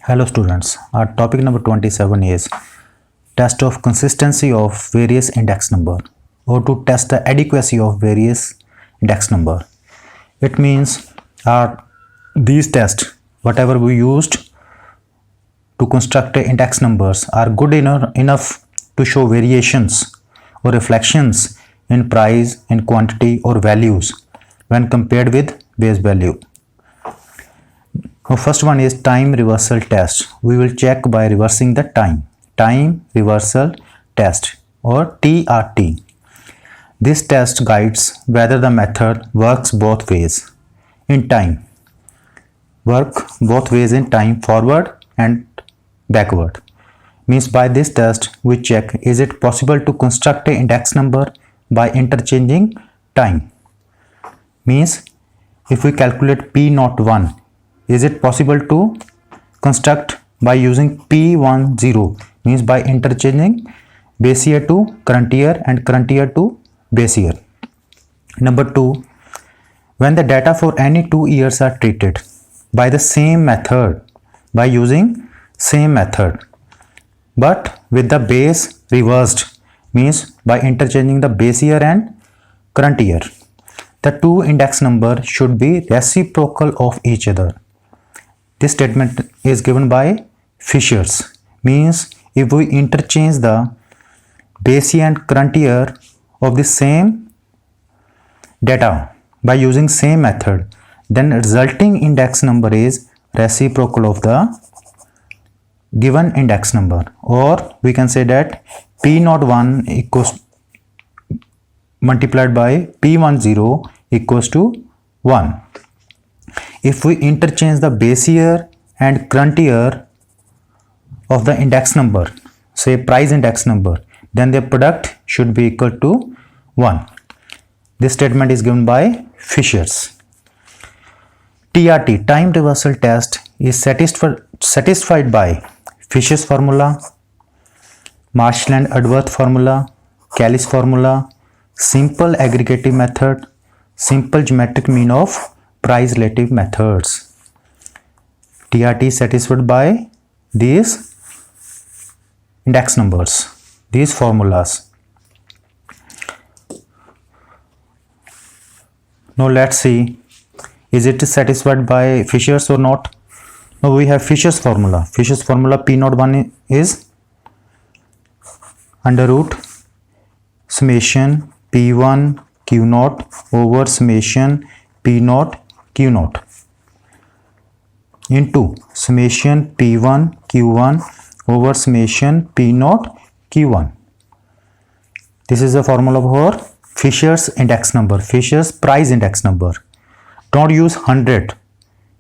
Hello students, our topic number 27 is test of consistency of various index number or to test the adequacy of various index number. It means these tests, whatever we used to construct index numbers are good enough to show variations or reflections in price, in quantity or values when compared with base value. Now first one is time reversal test. We will check by reversing the time reversal test or TRT. This test guides whether the method works both ways in time. Work both ways in time, forward and backward. Means by this test we check is it possible to construct an index number by interchanging time. Means if we calculate P01, is it possible to construct by using P10, means by interchanging base year to current year and current year to base year. Number 2, when the data for any 2 years are treated by the same method, by using same method but with the base reversed, means by interchanging the base year and current year, the two index number should be reciprocal of each other. This statement is given by Fisher's, means if we interchange the base year and current year of the same data by using same method, then resulting index number is reciprocal of the given index number, or we can say that P01 equals multiplied by P10 equals to 1. If we interchange the base year and current year of the index number, say price index number, then their product should be equal to 1. This statement is given by Fisher's. TRT, time reversal test, is satisfied by Fisher's formula, Marshland-Udworth formula, Callis formula, simple aggregative method, simple geometric mean of price relative methods. TRT is satisfied by these index numbers, these formulas. Now let's see, is it satisfied by Fisher's or not? Now we have Fisher's formula. Fisher's formula P01 is under root summation P1 Q0 over summation P0 Q0 into summation P1 Q1 over summation P0 Q1. This is the formula for Fisher's index number, Fisher's price index number. Don't use 100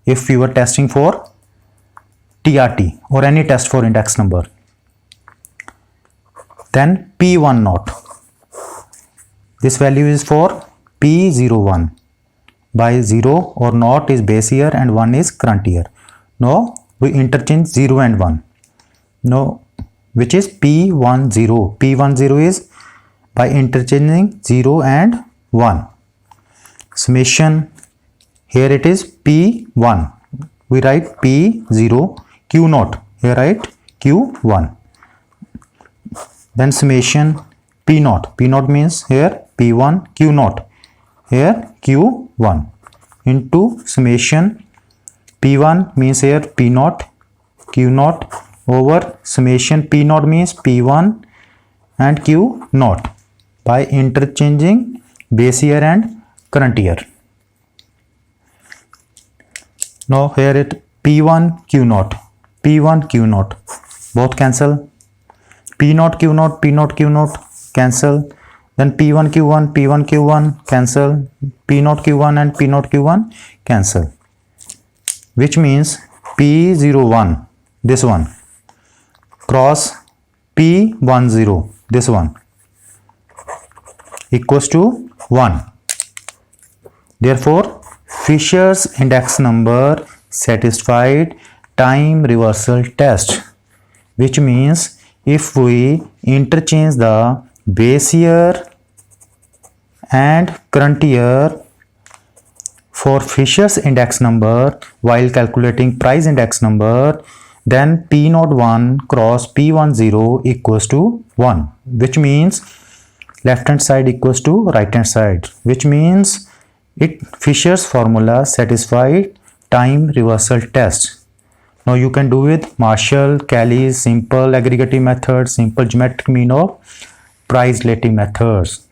if you are testing for TRT or any test for index number. Then P10. This value is for P01. By 0 or not is base year and 1 is current year. Now we interchange 0 and 1. Now which is P10. P10 is by interchanging 0 and 1. Summation, here it is P1. We write P0 Q0. Here write Q1. Then summation P0. P0 means here P1 Q0. Here Q1 into summation P1 means here P0 Q0 over summation P0 means P1 and Q0 by interchanging base year and current year. Now here it P1 Q0, P1 Q0, both cancel. P0 Q0, P0 Q0 cancel. Then P1 Q1, P1 Q1 cancel, P0 Q1 and P0 Q1 cancel, which means P01, this one, cross P10, this one, equals to 1. Therefore, Fisher's index number satisfied time reversal test, which means if we interchange the base year and current year for Fisher's index number while calculating price index number, then P01 cross P10 equals to 1, which means left hand side equals to right hand side, which means Fisher's formula satisfied time reversal test. Now you can do with Marshall, Kelly's simple aggregative method, simple geometric mean, or price relative methods.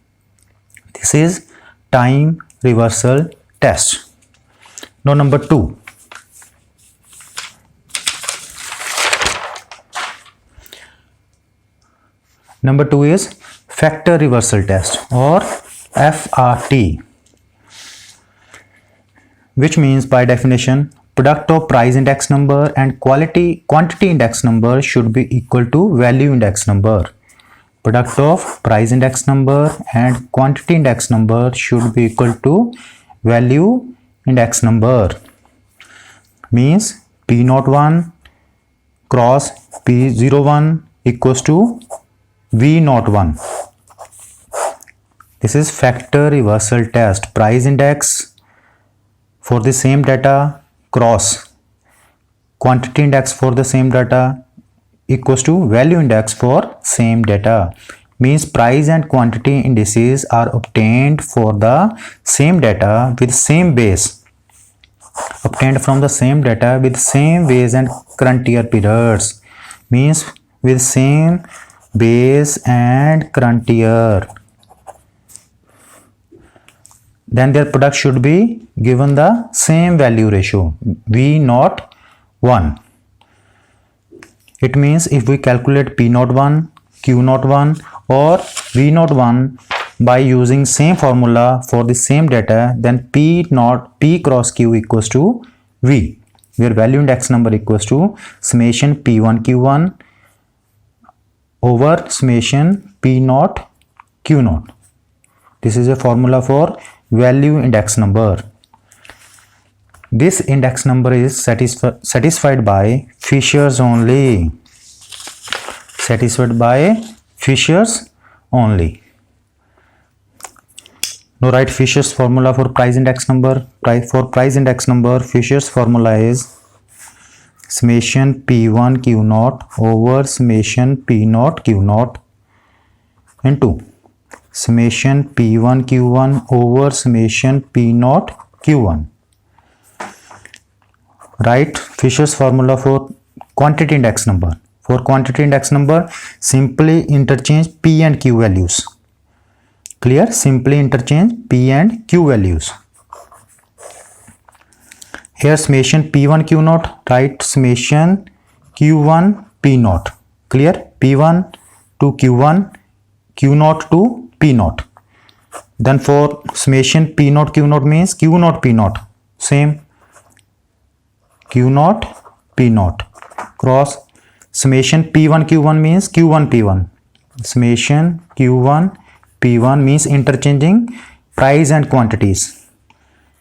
This is time reversal test. Now number 2. Number 2 is factor reversal test or FRT, which means by definition product of price index number and quantity index number should be equal to value index number. Product of price index number and quantity index number should be equal to value index number. Means P01 cross P01 equals to V01. This is factor reversal test. Price index for the same data cross quantity index for the same data equals to value index for same data. Means price and quantity indices are obtained for the same data with same base. Obtained from the same data with same base and current year periods. Means with same base and current year. Then their product should be given the same value ratio V01. It means if we calculate P01, Q01 or V01 by using same formula for the same data, then P cross Q equals to V, where value index number equals to summation P1 Q1 over summation P0 Q0. This is a formula for value index number. This index number is satisfied by Fisher's only. Satisfied by Fisher's only. Now write Fisher's formula for price index number. For price index number, Fisher's formula is summation P1 Q0 over summation P0 Q0 into summation P1 Q1 over summation P0 Q1. Write Fisher's formula for quantity index number. For quantity index number, simply interchange P and Q values. Clear? Simply interchange P and Q values. Here summation P1 Q0, write summation Q1 P0. Clear? P1 to Q1, Q0 to P0. Then for summation P0 Q0 means Q0 P0. Same. Q0 P0 cross summation P1 Q1 means Q1 P1. Summation Q1 P1 means interchanging price and quantities.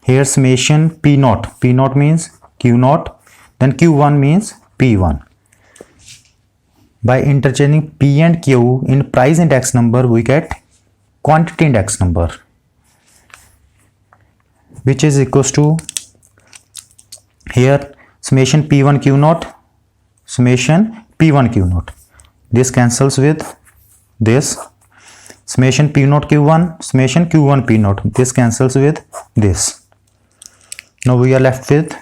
Here summation P0 means Q0, then Q1 means P1. By interchanging P and Q in price index number, we get quantity index number, which is equals to here summation P1 Q0, summation P1 Q0. This cancels with this. Summation P0 Q1, summation Q1 P0. This cancels with this. Now we are left with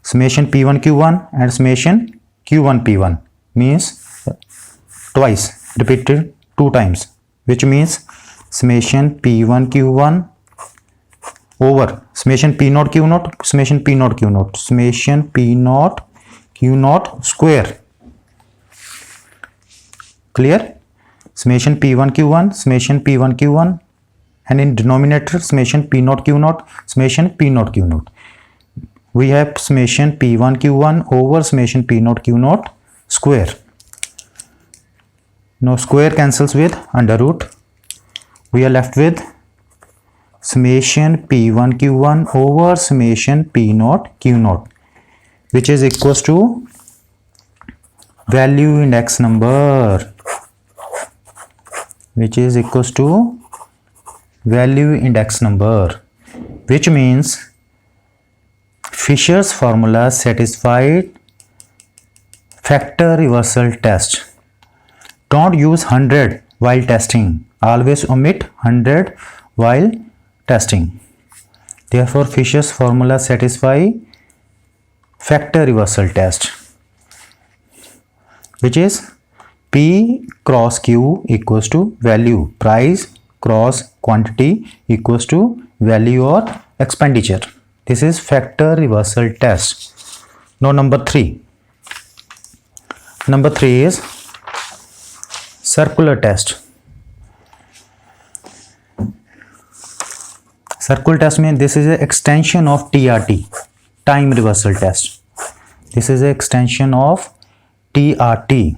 summation P1 Q1 and summation Q1 P1. Means twice, repeated 2 times, which means summation P1 Q1 over summation P0 Q0, summation P0 Q0, summation P0 Q0 square. Clear? Summation P1 Q1, summation P1 Q1, and in denominator summation P0 Q0, summation P0 Q0. We have summation P1 Q1 over summation P0 Q0 square. Now square cancels with under root. We are left with summation P1 Q1 over summation P0 Q0, which is equals to value index number, which is equals to value index number, which means Fisher's formula satisfied factor reversal test. Don't use 100 while testing. Always omit 100 while testing. Therefore, Fisher's formula satisfy factor reversal test, which is P cross Q equals to value, price cross quantity equals to value or expenditure. This is factor reversal test. Now number 3. Number 3 is circular test. Circular test means this is an extension of TRT, time reversal test. This is an extension of TRT.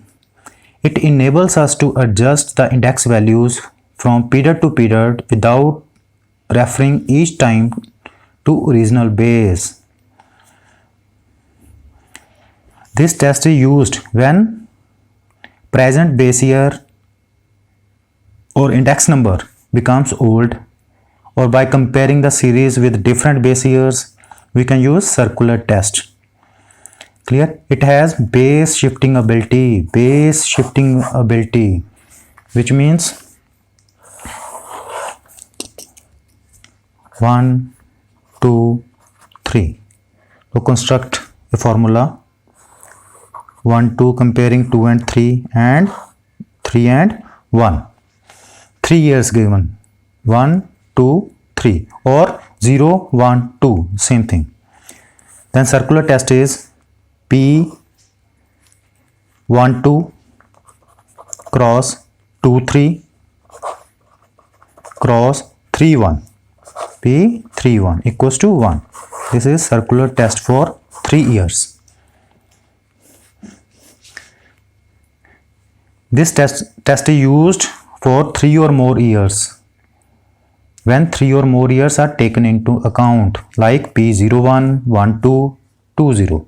It enables us to adjust the index values from period to period without referring each time to original base. This test is used when present base year or index number becomes old, or by comparing the series with different base years, we can use circular test. Clear? It has base shifting ability, which means 1, 2, 3. To construct a formula, 1, 2 comparing 2 and 3 and 3 and 1. 3 years given, 1, 2, 3, or 0, 1, 2, same thing. Then circular test is P 1, 2 cross 2, 3 cross 3, 1. P 3, 1 equals to 1. This is circular test for 3 years. This test is used for 3 or more years. When 3 or more years are taken into account, like P01, 1, 2, 2, 0.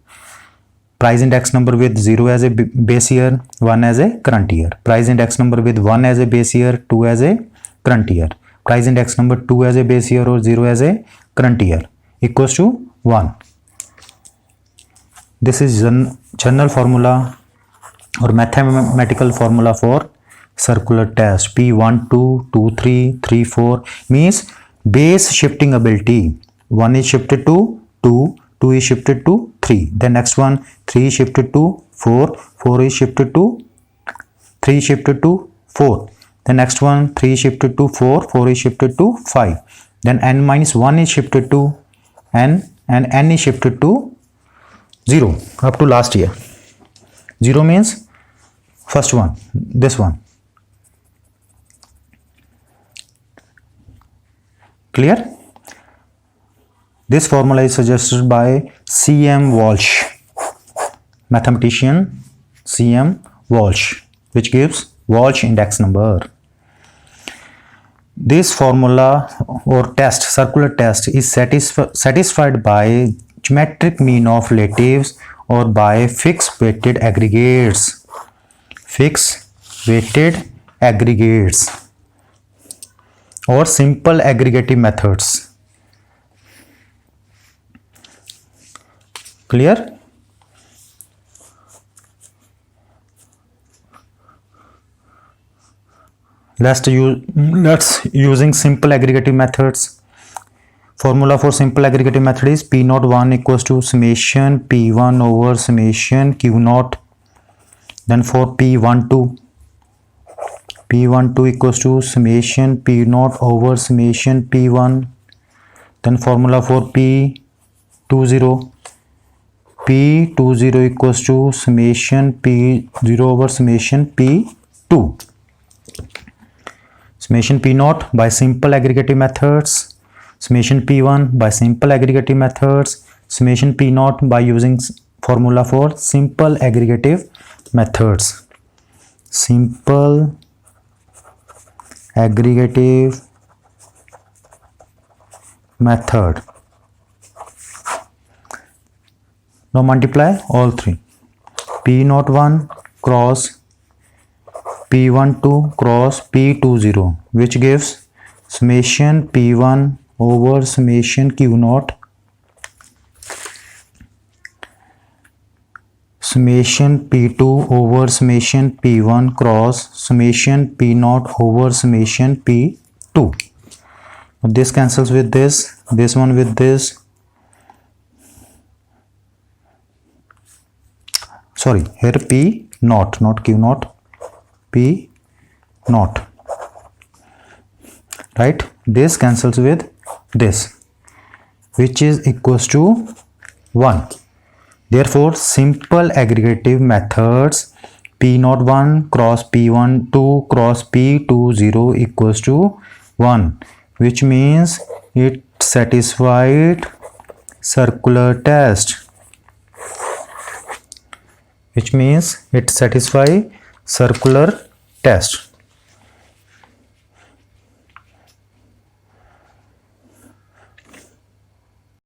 Price index number with 0 as a base year, 1 as a current year. Price index number with 1 as a base year, 2 as a current year. Price index number 2 as a base year or 0 as a current year equals to 1. This is general formula or mathematical formula for circular test. P1, 2, 2, 3, 3, 4 means base shifting ability. 1 is shifted to 2, 2 is shifted to 3. The next one, 3 is shifted to 4, 4 is shifted to 3 is shifted to 4. The next one, 3 is shifted to 4, 4 is shifted to 5. Then n minus 1 is shifted to n and n is shifted to 0 up to last year. 0 means first one, this one. Clear? This formula is suggested by C.M. Walsh, mathematician C.M. Walsh, which gives Walsh index number. This formula or test, circular test, is satisfied by geometric mean of relatives or by fixed weighted aggregates. Fixed weighted aggregates or simple aggregative methods. Clear? Let's using simple aggregative methods. Formula for simple aggregative method is P01 equals to summation P1 over summation Q0. Then for P12 equals to summation P0 over summation P1. Then formula for P20 equals to summation P0 over summation P2. Summation P0 by simple aggregative methods, summation P1 by simple aggregative methods, summation P0 by using formula for simple aggregative methods. Simple aggregative method. Now multiply all three. P01 cross P12 cross P20, which gives summation P1 over summation Q0 summation P2 over summation P1 cross summation P0 over summation P2. This cancels with this one with this. Sorry, here P not Q not, P not, right? This cancels with this, which is equals to 1. Therefore, simple aggregative methods P01 cross P12 cross P20 equals to 1, which means it satisfied circular test. Which means it satisfies circular test.